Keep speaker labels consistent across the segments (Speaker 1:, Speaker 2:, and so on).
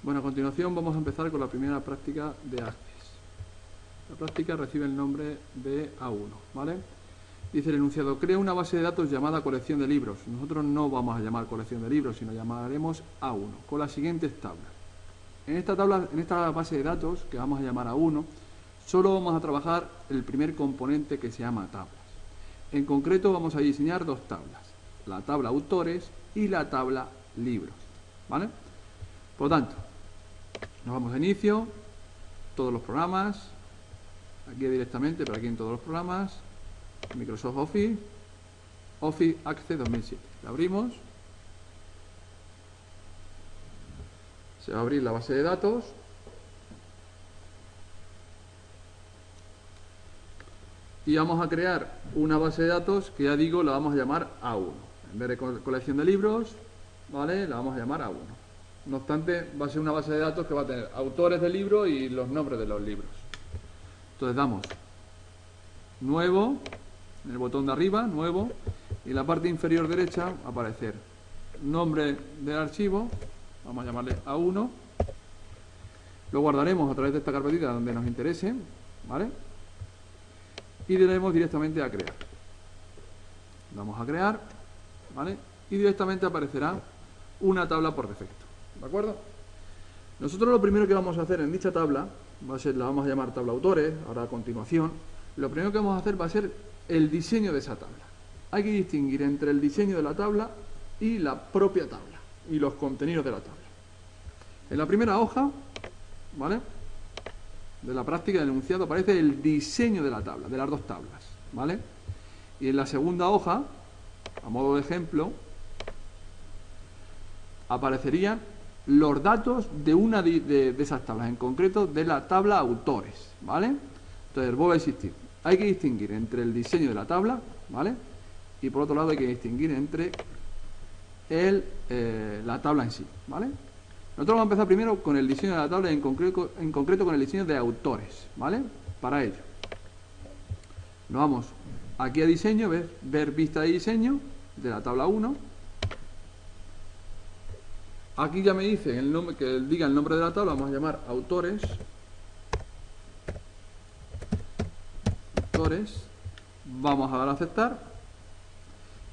Speaker 1: Bueno, a continuación vamos a empezar con la primera práctica de Access. La práctica recibe el nombre de A1, ¿vale? Dice el enunciado, crea una base de datos llamada colección de libros. Nosotros no vamos a llamar colección de libros, sino llamaremos A1, con las siguientes tablas. En esta base de datos, que vamos a llamar A1, solo vamos a trabajar el primer componente que se llama tablas. En concreto vamos a diseñar dos tablas, la tabla autores y la tabla libros, ¿vale? Por lo tanto, nos vamos a inicio, todos los programas, aquí directamente, pero aquí en todos los programas, Microsoft Office, Office Access 2007. La abrimos, se va a abrir la base de datos, y vamos a crear una base de datos que ya digo, la vamos a llamar A1. En vez de colección de libros, ¿vale? La vamos a llamar A1. No obstante, va a ser una base de datos que va a tener autores del libro y los nombres de los libros. Entonces damos nuevo, en el botón de arriba, nuevo, y en la parte inferior derecha va a aparecer nombre del archivo, vamos a llamarle A1, lo guardaremos a través de esta carpetita donde nos interese, ¿vale? Y le daremos directamente a crear. Vamos a crear, ¿vale? Y directamente aparecerá una tabla por defecto, ¿de acuerdo? Nosotros lo primero que vamos a hacer en dicha tabla, la vamos a llamar tabla autores, ahora a continuación, lo primero que vamos a hacer va a ser el diseño de esa tabla. Hay que distinguir entre el diseño de la tabla y la propia tabla, y los contenidos de la tabla. En la primera hoja, ¿vale?, de la práctica del enunciado aparece el diseño de la tabla, de las dos tablas, ¿vale? Y en la segunda hoja, a modo de ejemplo, aparecerían los datos de una de esas tablas, en concreto de la tabla autores, ¿vale? Entonces, vuelvo a insistir, hay que distinguir entre el diseño de la tabla, ¿vale? Y por otro lado hay que distinguir entre la tabla en sí, ¿vale? Nosotros vamos a empezar primero con el diseño de la tabla y en concreto con el diseño de autores, ¿vale? Para ello, nos vamos aquí a diseño, ver vista de diseño de la tabla 1. Aquí ya me dice el nombre, que diga el nombre de la tabla, vamos a llamar autores. Autores. Vamos a dar a aceptar.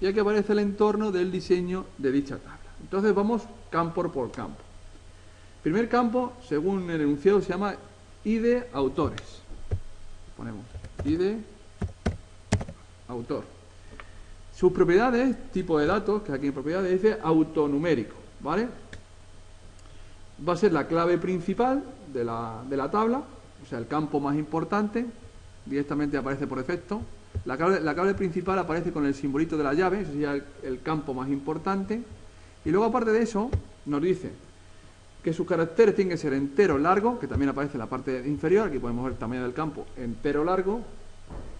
Speaker 1: Y aquí aparece el entorno del diseño de dicha tabla. Entonces vamos campo por campo. Primer campo, según el enunciado, se llama ID autores. Ponemos ID autor. Sus propiedades, tipo de datos, que aquí en propiedades dice autonumérico, ¿vale? Va a ser la clave principal de la tabla, o sea, el campo más importante, directamente aparece por defecto. La clave principal aparece con el simbolito de la llave, eso sería el campo más importante. Y luego, aparte de eso, nos dice que sus caracteres tienen que ser entero largo, que también aparece en la parte inferior, aquí podemos ver el tamaño del campo, entero largo.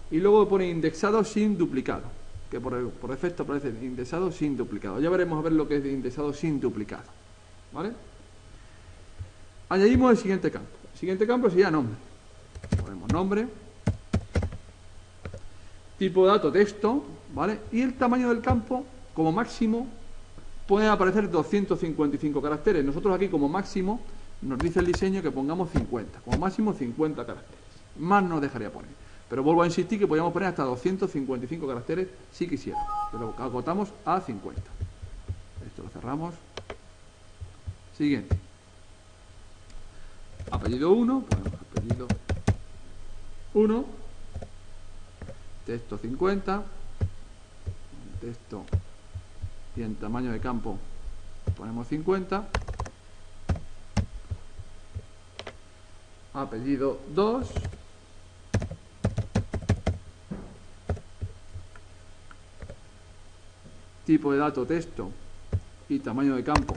Speaker 1: Y luego pone indexado sin duplicado, que por defecto aparece indexado sin duplicado. Ya veremos a ver lo que es indexado sin duplicado, ¿vale? Añadimos el siguiente campo. El siguiente campo sería nombre. Ponemos nombre. Tipo de dato texto, ¿vale? Y el tamaño del campo, como máximo, puede aparecer 255 caracteres. Nosotros aquí, como máximo, nos dice el diseño que pongamos 50. Como máximo, 50 caracteres. Más nos dejaría poner. Pero vuelvo a insistir que podríamos poner hasta 255 caracteres si quisiéramos. Pero acotamos a 50. Esto lo cerramos. Siguiente. Apellido 1, ponemos apellido 1, texto 50, texto y en tamaño de campo ponemos 50, apellido 2, tipo de dato texto y tamaño de campo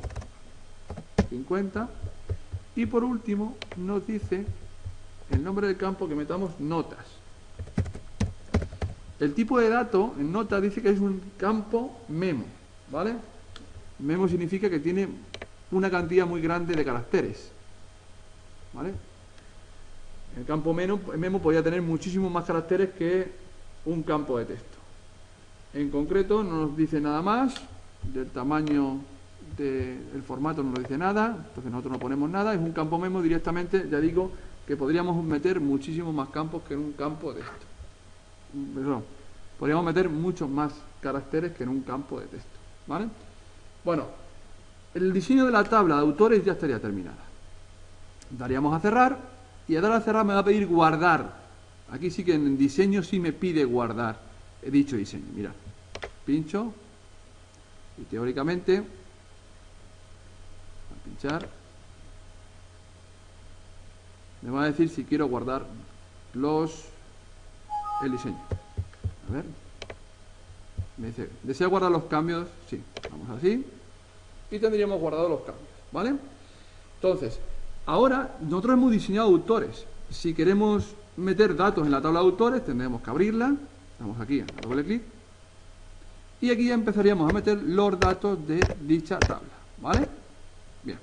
Speaker 1: 50. Y por último nos dice el nombre del campo que metamos notas. El tipo de dato en notas dice que es un campo memo, ¿vale? Memo significa que tiene una cantidad muy grande de caracteres, ¿vale? El campo memo podría tener muchísimos más caracteres que un campo de texto. En concreto no nos dice nada más del tamaño el formato no nos dice nada, entonces nosotros no ponemos nada, es un campo memo directamente, ya digo, que podríamos meter muchísimos más campos que en un campo de esto. Perdón, podríamos meter muchos más caracteres que en un campo de texto, ¿vale? Bueno, el diseño de la tabla de autores ya estaría terminada. Daríamos a cerrar, y a dar a cerrar me va a pedir guardar. Aquí sí que en diseño sí me pide guardar. He dicho diseño, mirad. Pincho, y teóricamente, al pinchar, me va a decir si quiero guardar el diseño. A ver. Me dice, ¿desea guardar los cambios? Sí, vamos así. Y tendríamos guardado los cambios, ¿vale? Entonces, ahora nosotros hemos diseñado autores. Si queremos meter datos en la tabla de autores, tendremos que abrirla. Damos aquí a doble clic. Y aquí ya empezaríamos a meter los datos de dicha tabla, ¿vale? Bien.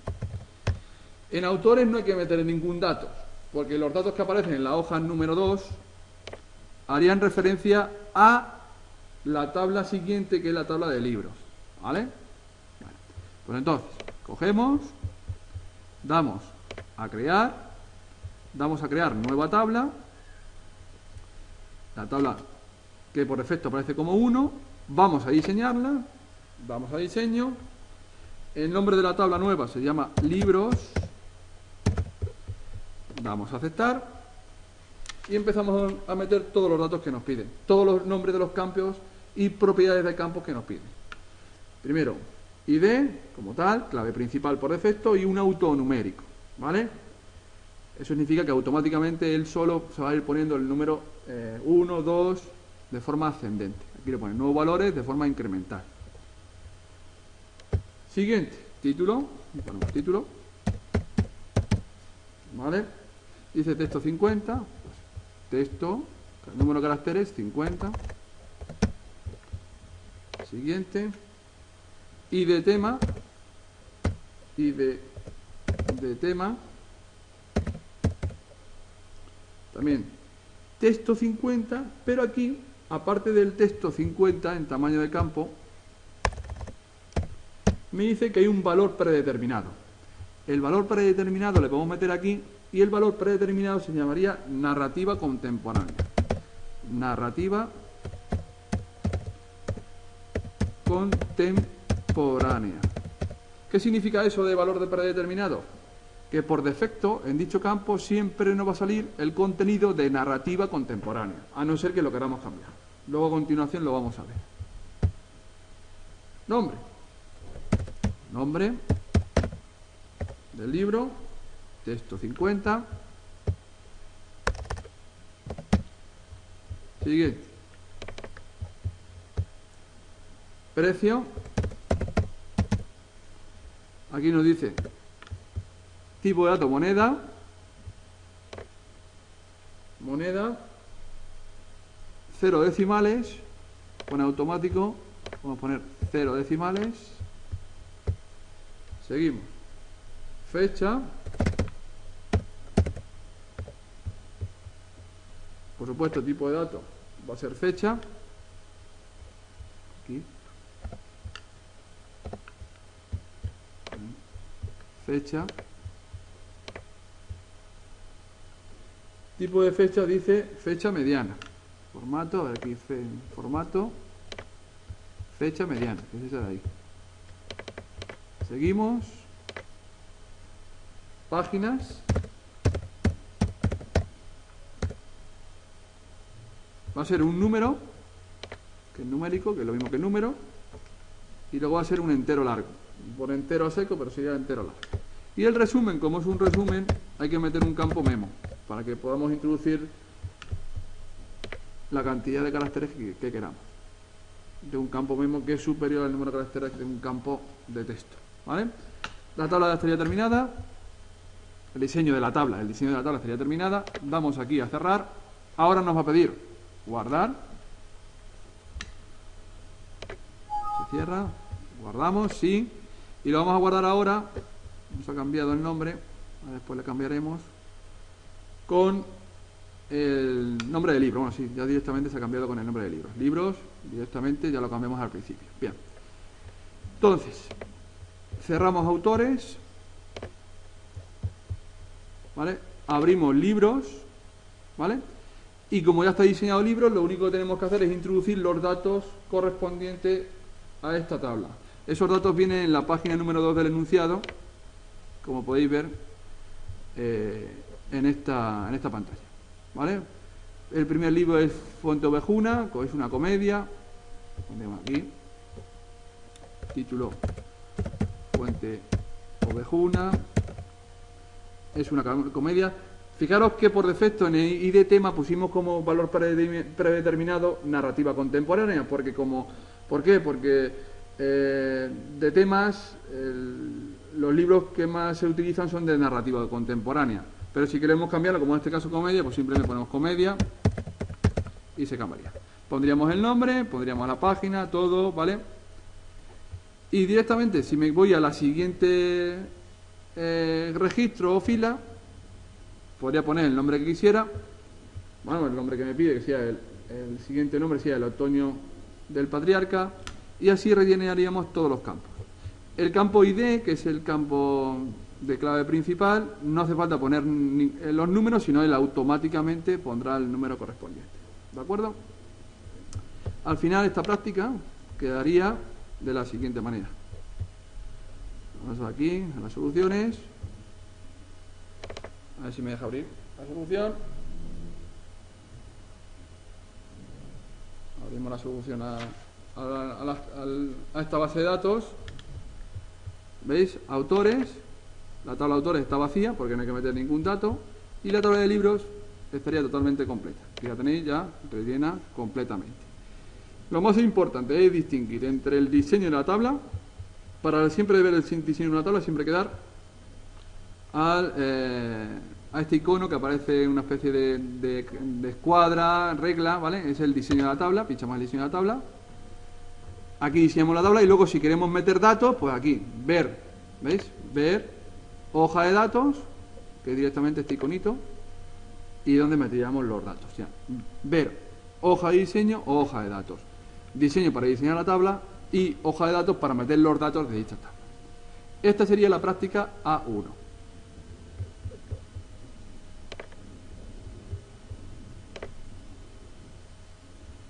Speaker 1: En autores no hay que meter ningún dato, porque los datos que aparecen en la hoja número 2 harían referencia a la tabla siguiente, que es la tabla de libros, ¿vale? Bueno, pues entonces, cogemos, damos a crear nueva tabla, la tabla que por defecto aparece como 1, vamos a diseñarla, vamos a diseño, el nombre de la tabla nueva se llama libros, damos a aceptar y empezamos a meter todos los datos que nos piden, todos los nombres de los campos y propiedades de campos que nos piden. Primero, ID como tal, clave principal por defecto y un autonumérico, ¿vale? Eso significa que automáticamente él solo se va a ir poniendo el número 1, 2 de forma ascendente. Aquí le pone nuevos valores de forma incremental. Siguiente, título, ponemos título, ¿vale? Dice texto 50, pues, texto, el número de caracteres 50. Siguiente, y de tema, tema, también texto 50, pero aquí, aparte del texto 50 en tamaño de campo, me dice que hay un valor predeterminado. El valor predeterminado le podemos meter aquí, y el valor predeterminado se llamaría narrativa contemporánea. Narrativa contemporánea. ¿Qué significa eso de valor de predeterminado? Que por defecto en dicho campo siempre nos va a salir el contenido de narrativa contemporánea, a no ser que lo queramos cambiar. Luego a continuación lo vamos a ver. Nombre. Nombre del libro, texto 50. Siguiente. Precio. Aquí nos dice tipo de dato moneda. Moneda. 0 decimales. Pone automático. Vamos a poner 0 decimales. Seguimos. Fecha. Por supuesto, tipo de dato va a ser fecha. Aquí. Fecha. Tipo de fecha dice fecha mediana. Formato, a ver aquí, formato. Fecha mediana, que es esa de ahí. Seguimos. Páginas. Va a ser un número, que es numérico, que es lo mismo que número, y luego va a ser un entero largo. Por entero a seco, pero sería entero largo. Y el resumen, como es un resumen, hay que meter un campo memo, para que podamos introducir la cantidad de caracteres que queramos. De un campo memo que es superior al número de caracteres de un campo de texto, ¿vale? La tabla ya estaría terminada. El diseño de la tabla estaría terminada. Damos aquí a cerrar. Ahora nos va a pedir guardar. Se cierra. Guardamos, sí. Y lo vamos a guardar ahora. Nos ha cambiado el nombre. Después le cambiaremos. Con el nombre del libro. Bueno, sí, ya directamente se ha cambiado con el nombre de libros. Libros, directamente ya lo cambiamos al principio. Bien. Entonces, cerramos autores, ¿vale? Abrimos libros, ¿vale? Y como ya está diseñado libros, lo único que tenemos que hacer es introducir los datos correspondientes a esta tabla. Esos datos vienen en la página número 2 del enunciado, como podéis ver en esta pantalla, ¿vale? El primer libro es Fuente Ovejuna, es una comedia. Ponemos aquí título Fuente Ovejuna, es una comedia. Fijaros que por defecto en el ID tema pusimos como valor predeterminado narrativa contemporánea, porque ¿por qué? Porque de temas los libros que más se utilizan son de narrativa contemporánea, pero si queremos cambiarlo, como en este caso comedia, pues simplemente ponemos comedia y se cambiaría. Pondríamos el nombre, pondríamos la página, todo, ¿vale? Y directamente, si me voy a la siguiente registro o fila, podría poner el nombre que quisiera. Bueno, el nombre que me pide, que sea el siguiente nombre, sea el otoño del patriarca, y así rellenaríamos todos los campos. El campo ID, que es el campo de clave principal, no hace falta poner los números, sino él automáticamente pondrá el número correspondiente. ¿De acuerdo? Al final esta práctica quedaría de la siguiente manera. Vamos aquí a las soluciones. A ver si me deja abrir la solución. Abrimos la solución a esta base de datos. ¿Veis? Autores. La tabla de autores está vacía porque no hay que meter ningún dato. Y la tabla de libros estaría totalmente completa. Aquí la tenéis ya rellena completamente. Lo más importante es distinguir entre el diseño de la tabla. Para siempre ver el diseño de una tabla, siempre quedar a este icono que aparece una especie de escuadra, regla, ¿vale? Es el diseño de la tabla, pinchamos el diseño de la tabla. Aquí diseñamos la tabla y luego si queremos meter datos, pues aquí, ver, ¿veis? Ver, hoja de datos, que es directamente este iconito, y donde meteríamos los datos. Ya. Ver, hoja de diseño o hoja de datos. Diseño para diseñar la tabla y hoja de datos para meter los datos de dicha tabla. Esta sería la práctica A1.